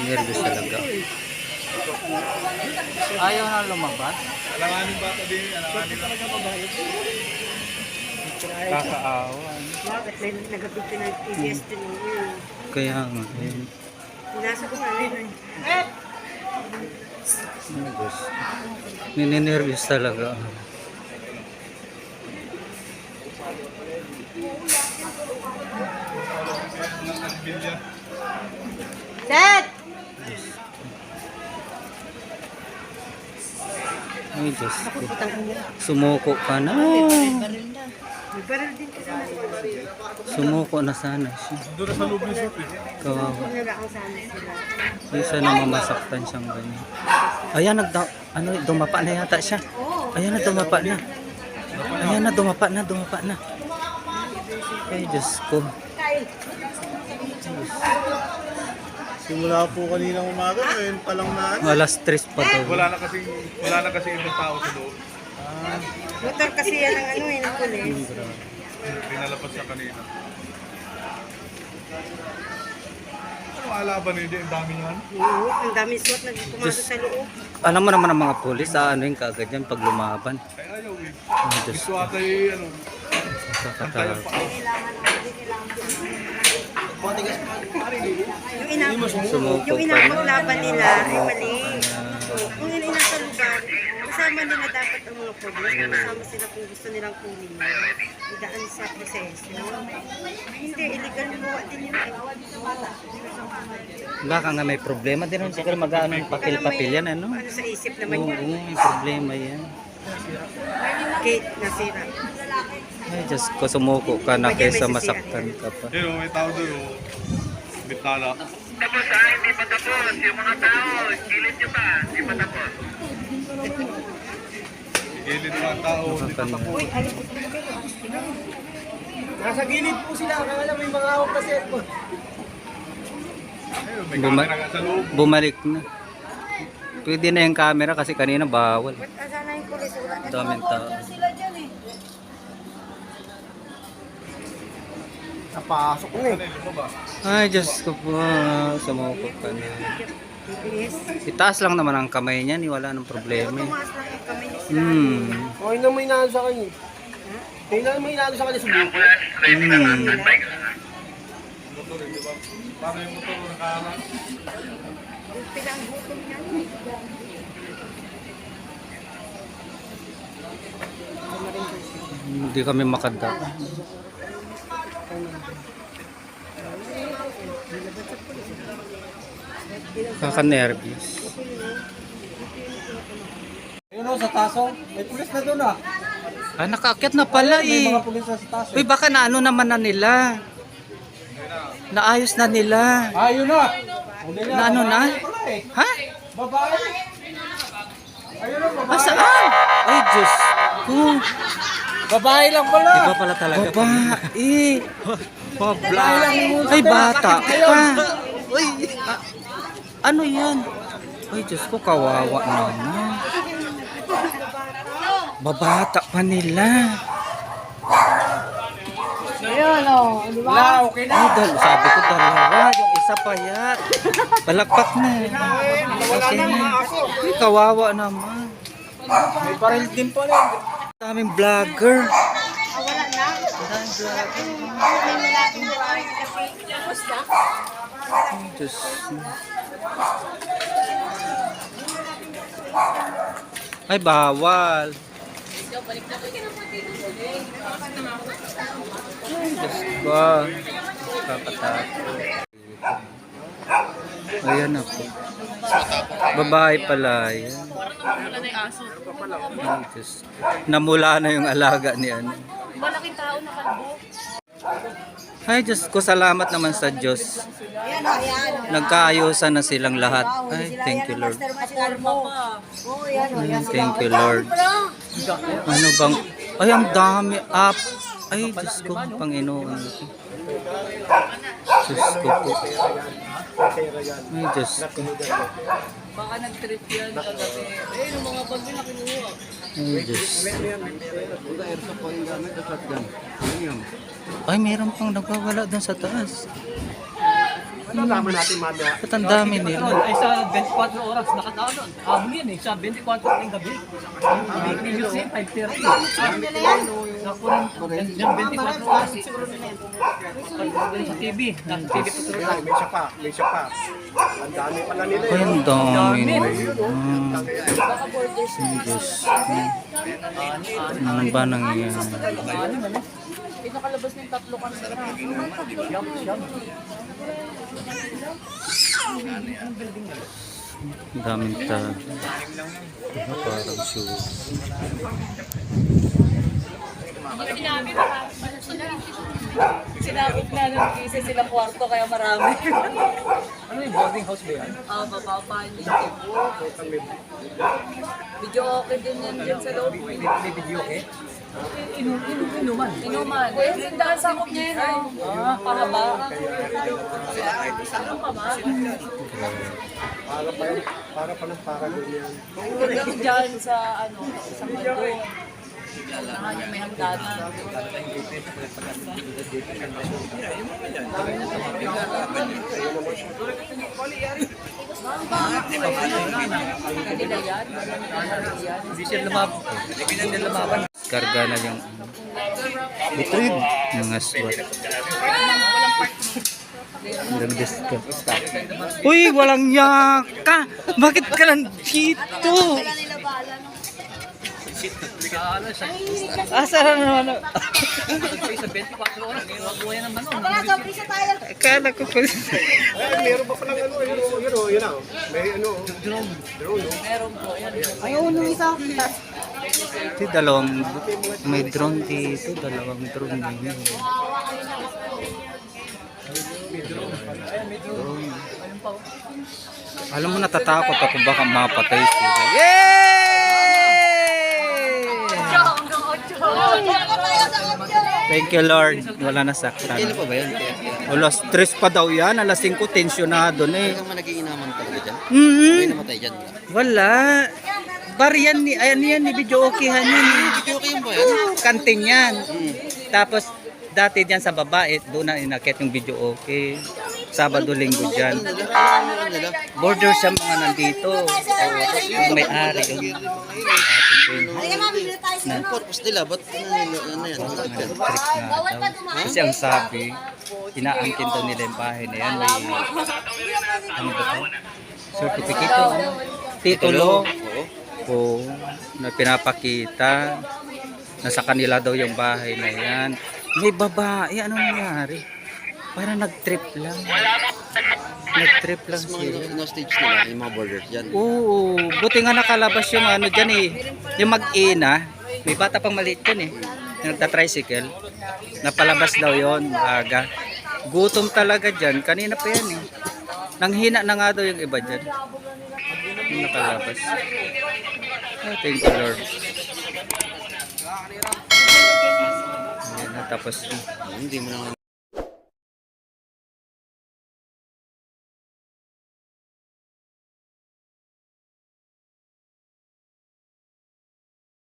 Nervous talaga. Ayaw na lumabas. Alanganin bata din, alanganin talaga mabayad. Kakaawa. Bakit may nagabit ka ng TBS din yun? Kaya nga. Ayun. Nasa ko nga rin. Nervous. Ninenervous talaga. Set! Ay, Diyos ko. Sumuko ka na. May baril din kasi na. Sumuko na sana siya. Doon na sa loob ng shop eh. Kawawa. Kung nalaang sana sila. Hindi sana mamasaktan siyang ganyan. Ayan, dumapa na yata siya. Ayan na, dumapa na. Ayan na, dumapa na. Ay, Diyos ko. Simula po kaninang umaga, ngayon pa lang na. Alas 3 pa daw. Wala na kasi ibang tao sa loob. Motor kasi yan ang ano eh, ng pulis. Pinalabas siya kanina. Ano alaban nyo dyan? Ang dami yan. Oo, ang dami SWAT na pumasok sa loob. Alam mo naman ang mga pulis, yung kaagad yan pag lumaban. Ay ayaw eh. Ay, Diyos Gusto ko. ata eh, ano. Kakatawag. Sumuko Yung pa na. inapaglaban nila ay mali. Kung yun ay nasa lugar, kasama nila dapat ang mga pulis. Kasama sila kung gusto nilang kunin. Idaan sa proseso. Hindi, illegal mo din yun. Baka nga may problema din naman siguro mag-ano ng papel-papel yan, ano? Ano sa isip naman Oo, yun. may problema yan. Kate, nasira. Ay, Diyos ko, sumuko ka na kaysa masaktan ka pa. Yun o, may tao doon o. Bitala. Tapos hindi pa tapos. Yung mga tao, kilid nyo pa. Hindi pa tapos. Gilid pa ang tao. Hindi pa tapos. Nasa gilid po sila, kaya may mga hawak na cellphone. Ayun, may camera nga sa loob. Bumalik na. Pwede na yung camera kasi kanina bawal. Ba't asana yung pulis? Wala na. Daming tao. Napasok na eh. Ay, Diyos ko po. Sumuko ka na. TBS. Itaas lang naman ang kamay niya, wala nang problema. Tumaas lang yung kamay niya sila. Okay na may inalo sa kanya. Kaya na may inalo sa kanya sa buko. Para yung motor nakaharap. Pilang gutom niya. Hindi kami makada. Kaka-nervous. Ayun o, sa taso. May pulis na doon ah. Ah, nakaakyat na pala May eh. mga pulis na sa taso. Uy, baka naano naman na nila. Naayos na nila. Ayun na. Huli na. Naano na? Babae pala eh. Ha? Babae. Ayun o, babae. Saan? Ay, Diyos ko. Babae lang pala. Iba pala talaga. Babae. Babla. Ay, bata pa. Uy, ano yan? Ay, Diyos ko, kawawa naman. Babata pa nila. Ayun o, di ba? Wala, okay na. Ay, sabi ko dalawa. Yung isa pa yat. Balakpak na. Okay na. Ay, kawawa naman. May baril din pala eh. Daming vlogger. Wala na. Daming vlogger. May malaking babae kasi. Tapos na. Ay, Diyos. Ay, bawal. Ay, Diyos ko. Kakatakot. Ayan na po. Babae pala. Ayan. Ay, Diyos. Namula na yung alaga ni ano. Malaking tao na kalbo. Ay, Diyos ko, salamat naman sa Diyos. Ayan o, ayan o. Nagkaayusan na silang lahat. Ay, thank you, Lord. Oo, yan o. Yan Thank you, Lord. Ano bang... Ay, ang dami. Up. Ay, Diyos ko, Panginoon. Diyos ko po. Ay, Diyos ko. Baka nag-trip yan kagabi. Eh, yung mga bag nila kinuha. Ay, Diyos. Ay, meron pang nagwawala doon sa taas. Malalaman natin mamaya. Ba't ang dami nila? Ay sa 24 oras nakatao doon. Habol yan eh, sa 24 ng gabi. Weekly news eh, 5:30. Yung 24 oras eh. Sa TV, nasa TV Patrol. Ayan, may isa pa. Ang dami pala nila. Ay, ang dami nila. Diyos. Ano ba nangyayari? Pinakalabas ng 3 kanila. Yum. Ang daming tao. Parang shoe. Sinabot na ng isa sila kwarto kaya marami. Ano yung boarding house ba yan? Oo, mapapahan yung video okay din yan dyan sa loob. May video okay? Inuman. Kuya, sindahan sakop niya yun. Pahaba. Ano pa ba? Para doon yan. Hanggang dyan sa isang balon. Saka niya may hagdanan. Kanila yan. Hindi siya lumaban. Karga na yung bitrid mga SWAT. Uy, walang yaka! Bakit ka nandito? Asa na naman? Sa 24 oras, buhay naman nun. Akala ko pala. Ay, meron ba palang ano? Yun na. May ano? Drone. Meron po. Yan. Ito may drone dito, dalawang drone din. Drone. Alam mo, natatakot ako baka mapatay sila. Yay! Thank you, Lord. Wala na saktan. Kailan pa ba yan? Alas 3 pa daw yan. Alas 5 tensyonado na eh. Kailan man nag-iinaman talaga dyan? Mm-hmm. May namatay dyan. Wala. Bariyan ni, ayan yan, ni Video Okihan yan. Video okay yung ba yan? Kanting yan. Tapos, dati dyan sa baba, doon na inakit yung Video Okay. Sabado, linggo dyan. Border sa mga nandito. Yung may-ari. Ang purpose nila, ba't ano yan? Trip nga daw. Kasi ang sabi, inaangkin daw nila yung bahay na yan. May, ano ba ito? Certificate o ano? Titulo. Oo. Na pinapakita na sa kanila daw yung bahay na yan. May babae. Ano nangyari? Parang nag-trip lang. Nag-trip lang sila. Mga stage nila, yung mga borders dyan. Oo. Buti nga nakalabas yung ano dyan eh. Yung mag-ina. May bata pang maliit yun eh. Yung nagta-tricycle. Napalabas daw yon aga. Gutom talaga dyan. Kanina pa yan eh. Nanghina na nga daw yung iba dyan. Yung nakalabas. Oh, thank you, Lord. Ayan na, tapos Hindi mo naman